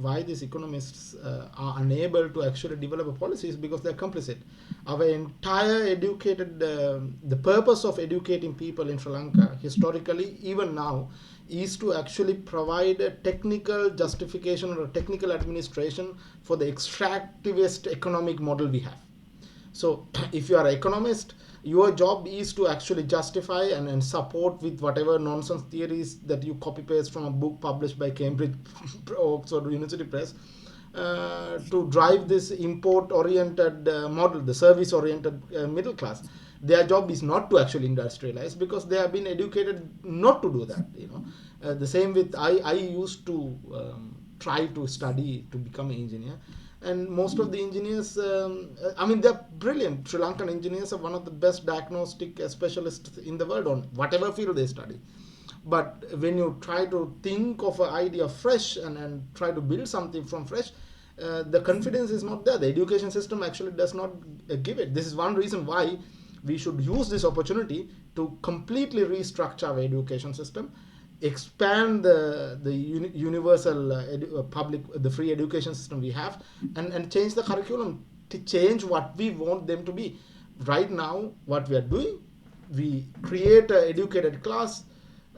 why these economists are unable to actually develop a policy is because they're complicit. Our entire the purpose of educating people in Sri Lanka, historically, even now, is to actually provide a technical justification or a technical administration for the extractivist economic model we have. So if you are an economist, your job is to actually justify and support with whatever nonsense theories that you copy paste from a book published by Cambridge Oxford University Press, to drive this import oriented model, the service oriented middle class. Their job is not to actually industrialize, because they have been educated not to do that. The same with I used to try to study to become an engineer, and most of the engineers, they're brilliant. Sri Lankan engineers are one of the best diagnostic specialists in the world on whatever field they study. But when you try to think of an idea fresh and try to build something from fresh, the confidence is not there. The education system actually does not give it. This is one reason why we should use this opportunity to completely restructure our education system expand the universal public, the free education system we have, and change the curriculum to change what we want them to be. Right now, what we are doing, we create an educated class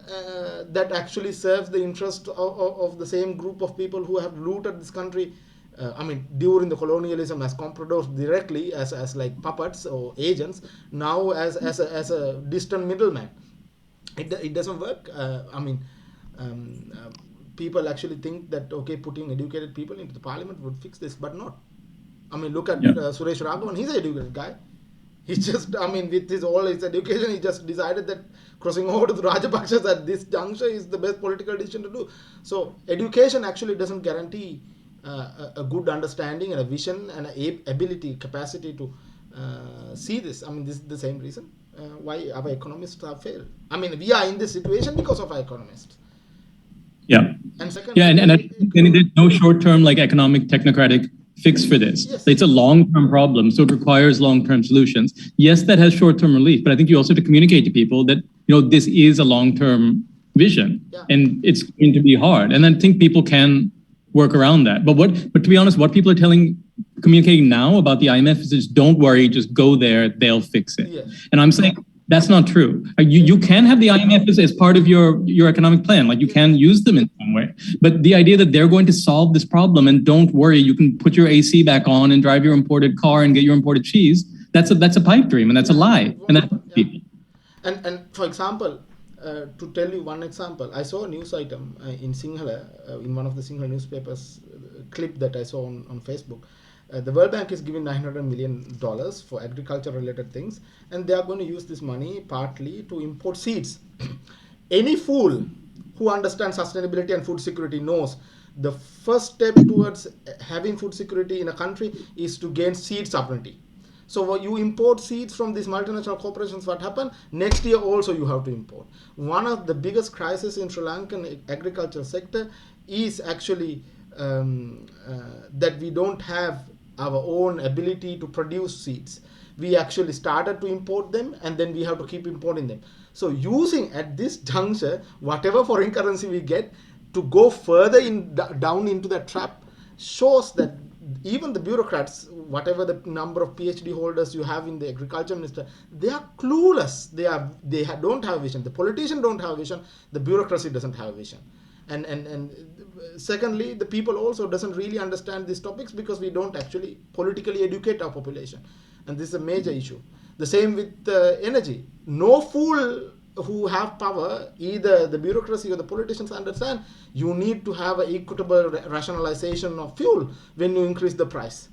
that actually serves the interest of the same group of people who have looted this country. During the colonialism as compradors directly as like puppets or agents, now as a distant middleman. It doesn't work. People actually think that, okay, putting educated people into the parliament would fix this, but not. Look at Suresh Raghavan. He's an educated guy. He just, with all his education, he just decided that crossing over to the Rajapakshas at this juncture is the best political decision to do. So education actually doesn't guarantee a good understanding and a vision and an ability, capacity to see this. This is the same reason why our economists have failed. We are in this situation because of our economists. Yeah. And second, and there's no short-term economic technocratic fix for this. Yes. It's a long-term problem, so it requires long-term solutions. Yes, that has short-term relief, but I think you also have to communicate to people that this is a long-term vision, and it's going to be hard. And I think people can work around that. But to be honest, what people are communicating now about the IMF is just don't worry, just go there, they'll fix it. Yes. And I'm saying that's not true. You can have the IMF as part of your economic plan. You can use them in some way. But the idea that they're going to solve this problem and don't worry, you can put your AC back on and drive your imported car and get your imported cheese, that's a pipe dream, and that's a lie. And that's people. And for example, to tell you one example, I saw a news item in Sinhala, in one of the Sinhala newspapers, clip that I saw on Facebook. The World Bank is giving $900 million for agriculture-related things, and they are going to use this money partly to import seeds. Any fool who understands sustainability and food security knows the first step towards having food security in a country is to gain seed sovereignty. So you import seeds from these multinational corporations, what happened? Next year also you have to import. One of the biggest crises in Sri Lankan agriculture sector is actually that we don't have our own ability to produce seeds. We actually started to import them, and then we have to keep importing them. So using at this juncture whatever foreign currency we get to go further down into that trap shows that even the bureaucrats, whatever the number of PhD holders you have in the agriculture minister, they are clueless. They don't have a vision. The politician don't have a vision. The bureaucracy doesn't have a vision. And secondly, the people also doesn't really understand these topics because we don't actually politically educate our population. And this is a major issue. The same with energy. No fool who have power, either the bureaucracy or the politicians, understand you need to have an equitable rationalization of fuel when you increase the price.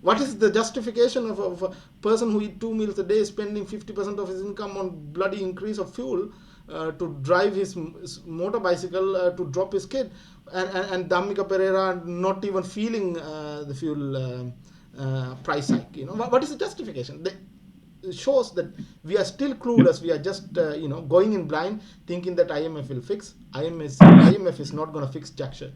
What is the justification of a person who eats 2 meals a day spending 50% of his income on bloody increase of fuel to drive his motor bicycle to drop his kid, and Dhammika Pereira not even feeling the fuel price hike? What is the justification? It shows that we are still clueless. We are just going in blind, thinking that IMF will fix. IMF is not going to fix jack shit.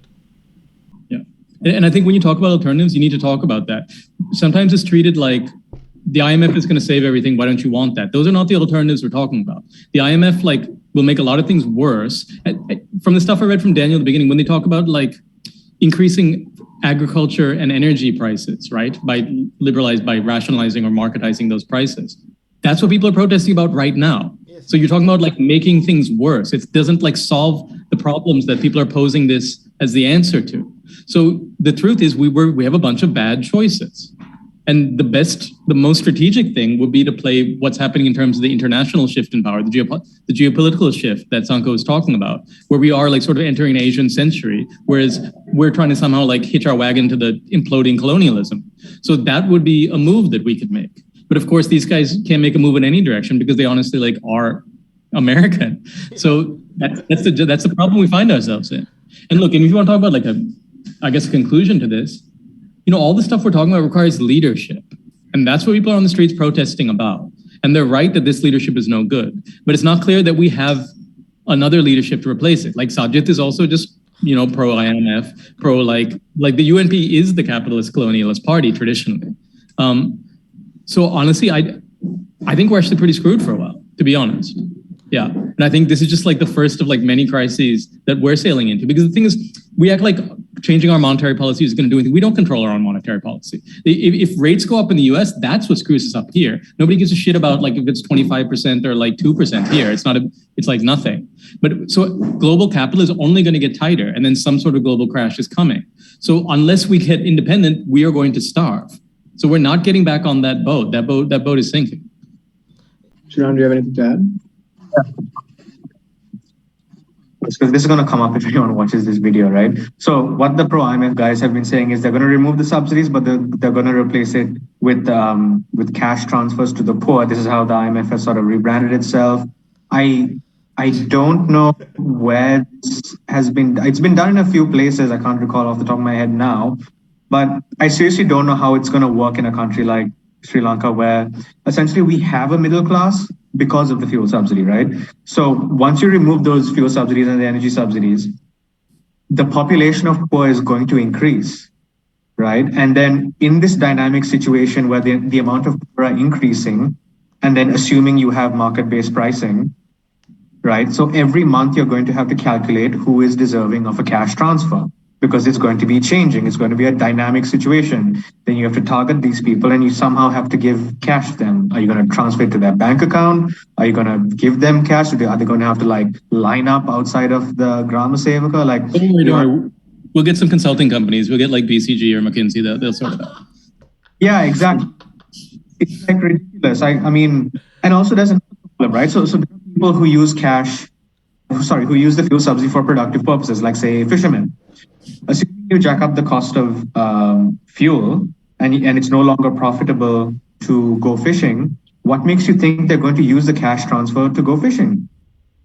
Yeah, and I think when you talk about alternatives, you need to talk about that. Sometimes it's treated like the IMF is going to save everything. Why don't you want that? Those are not the alternatives we're talking about. The IMF will make a lot of things worse. From the stuff I read from Daniel at the beginning, when they talk about increasing agriculture and energy prices, right, by rationalizing or marketizing those prices, that's what people are protesting about right now. Yes. So you're talking about making things worse. It doesn't solve the problems that people are posing this as the answer to. So the truth is we have a bunch of bad choices. And the most strategic thing would be to play what's happening in terms of the international shift in power, the geopolitical shift that Sanka was talking about, where we are sort of entering an Asian century, whereas we're trying to somehow hitch our wagon to the imploding colonialism. So that would be a move that we could make. But of course, these guys can't make a move in any direction because they honestly are American. So that's the problem we find ourselves in. And look, and if you want to talk about a conclusion to this, all the stuff we're talking about requires leadership. And that's what people are on the streets protesting about. And they're right that this leadership is no good. But it's not clear that we have another leadership to replace it. Sajid is also just, pro IMF, pro the UNP is the capitalist colonialist party traditionally. So honestly, I think we're actually pretty screwed for a while, to be honest. Yeah. And I think this is just like the first of like many crises that we're sailing into. Because the thing is, we act like changing our monetary policy is going to do anything. We don't control our own monetary policy. If rates go up in the US, that's what screws us up here. Nobody gives a shit about like if it's 25% or like 2% here. It's like nothing. But so global capital is only going to get tighter, and then some sort of global crash is coming. So unless we get independent, we are going to starve. So we're not getting back on that boat. That boat is sinking. Shiran, do you have anything to add? Because this is going to come up if anyone watches this video, right? So what the pro-IMF guys have been saying is they're going to remove the subsidies, but they're going to replace it with cash transfers to the poor. This is how the IMF has sort of rebranded itself. I don't know where this has been. It's been done in a few places. I can't recall off the top of my head now, but I seriously don't know how it's going to work in a country like Sri Lanka, where essentially we have a middle class because of the fuel subsidy, right? So once you remove those fuel subsidies and the energy subsidies, the population of poor is going to increase, right? And then in this dynamic situation where the amount of poor are increasing, and then assuming you have market-based pricing, right? So every month you're going to have to calculate who is deserving of a cash transfer, because it's going to be changing. It's going to be a dynamic situation. Then you have to target these people and you somehow have to give cash to them. Are you going to transfer it to their bank account? Are you going to give them cash? Are they going to have to like line up outside of the Grama Sevaka? Like, we'll get some consulting companies. We'll get like BCG or McKinsey. They'll sort it out. Yeah, exactly. It's like ridiculous. I mean, and also there's another problem, right? So there are people who use who use the fuel subsidy for productive purposes, like say fishermen. Assuming you jack up the cost of fuel and it's no longer profitable to go fishing, what makes you think they're going to use the cash transfer to go fishing?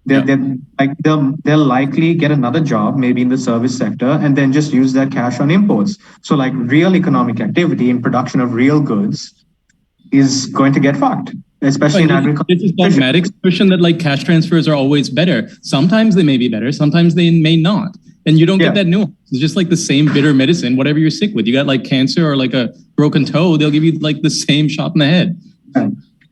They'll likely get another job, maybe in the service sector, and then just use that cash on imports. So like real economic activity in production of real goods is going to get fucked, especially in agriculture. This is dogmatic expression that like cash transfers are always better. Sometimes they may be better, sometimes they may not. And you don't get that nuance. It's just like the same bitter medicine, whatever you're sick with. You got like cancer or like a broken toe, they'll give you like the same shot in the head.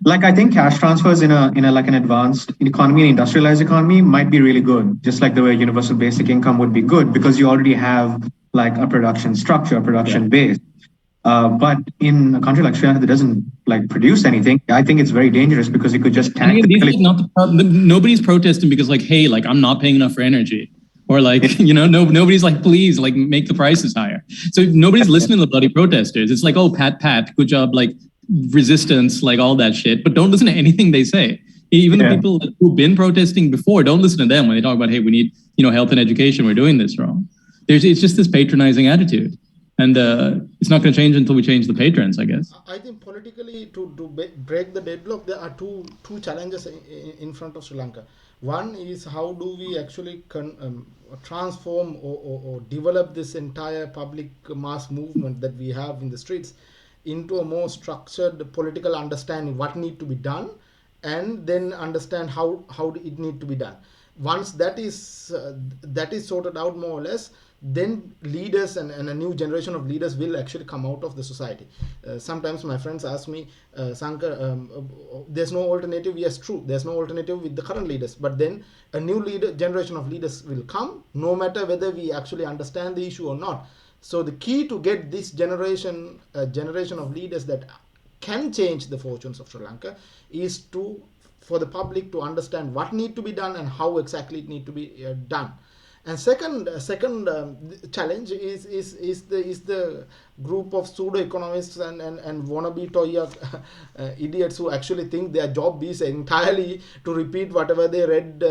Like I think cash transfers in a like an advanced economy, an industrialized economy might be really good. Just like the way universal basic income would be good, because you already have like a production structure, a production base. But in a country like Sri Lanka that doesn't like produce anything, I think it's very dangerous because you could just nobody's protesting because like, hey, like I'm not paying enough for energy. Or like, nobody's like, please, like make the prices higher. So nobody's listening to the bloody protesters. It's like, oh, pat, good job, like resistance, like all that shit. But don't listen to anything they say. Even the people who've been protesting before, don't listen to them when they talk about, hey, we need, health and education. We're doing this wrong. It's just this patronizing attitude. And it's not going to change until we change the patrons, I guess. I think politically, to break the deadlock, there are two challenges in front of Sri Lanka. One is how do we actually transform or develop this entire public mass movement that we have in the streets into a more structured political understanding what need to be done, and then understand how it need to be done. Once that is sorted out more or less, then leaders and a new generation of leaders will actually come out of the society. Sometimes my friends ask me, Sanka, there's no alternative. Yes, true, there's no alternative with the current leaders, but then a new generation of leaders will come, no matter whether we actually understand the issue or not. So the key to get this generation of leaders that can change the fortunes of Sri Lanka is for the public to understand what need to be done and how exactly it need to be done. And second challenge is the group of pseudo economists and wannabe toy idiots who actually think their job is entirely to repeat whatever they read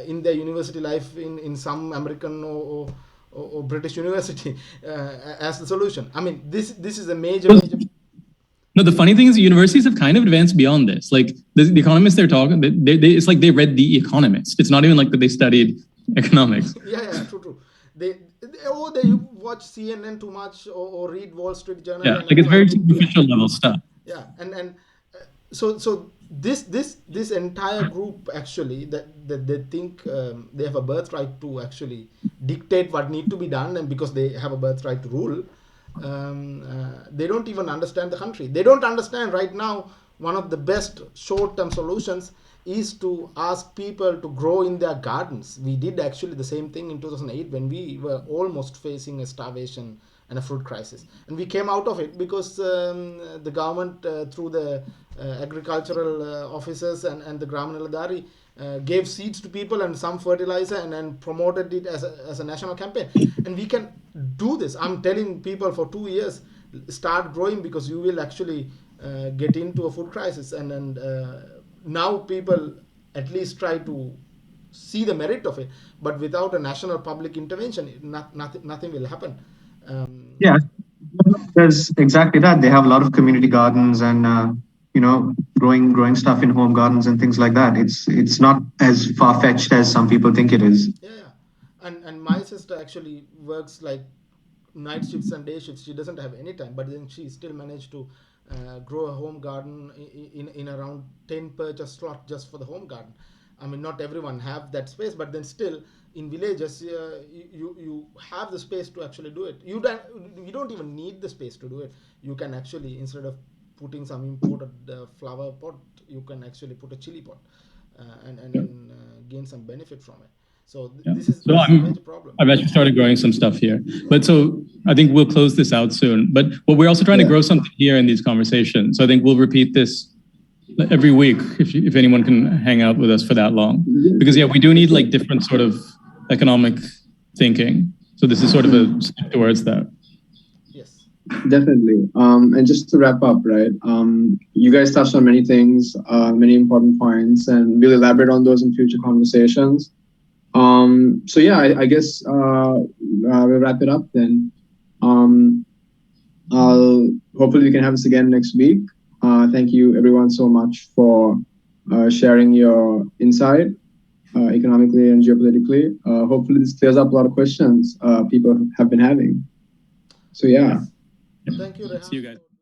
in their university life in some American or British university as the solution. I mean, this is a major. No, the funny thing is universities have kind of advanced beyond this. Like the economists they're talking, it's like they read The Economist. It's not even like that they studied economics. Yeah, true. They watch CNN too much or read Wall Street Journal. Yeah, like it's very superficial level stuff. Yeah, and so this entire group actually that they think they have a birthright to actually dictate what need to be done, and because they have a birthright to rule, they don't even understand the country. They don't understand right now one of the best short-term solutions is to ask people to grow in their gardens. We did actually the same thing in 2008 when we were almost facing a starvation and a food crisis, and we came out of it because the government through the agricultural officers and the Gram Niladhari gave seeds to people and some fertilizer, and then promoted it as a national campaign. And we can do this. I'm telling people for 2 years, start growing, because you will actually get into a food crisis. And now people at least try to see the merit of it, but without a national public intervention, nothing will happen. Yeah, there's exactly that. They have a lot of community gardens and growing stuff in home gardens and things like that. It's not as far fetched as some people think it is. Yeah. And my sister actually works like night shifts and day shifts. She doesn't have any time, but then she still managed to grow a home garden in around 10 per slot just for the home garden. I mean, not everyone have that space, but then still in villages, you have the space to actually do it. You don't even need the space to do it. You can actually, instead of putting some imported flower pot, you can actually put a chili pot, and gain some benefit from it. So this is a major problem. I've actually started growing some stuff here. But so I think we'll close this out soon. But we're also trying to grow something here in these conversations. So I think we'll repeat this every week if anyone can hang out with us for that long. Because we do need like different sort of economic thinking. So this is sort of a step towards that. Yes. Definitely. And just to wrap up, right? You guys touched on many things, many important points, and we'll elaborate on those in future conversations. So yeah, I guess we'll wrap it up then. Hopefully we can have this again next week. Thank you everyone so much for sharing your insight economically and geopolitically. Hopefully this clears up a lot of questions people have been having. So yeah. Thank you, Rayhaan. See you guys.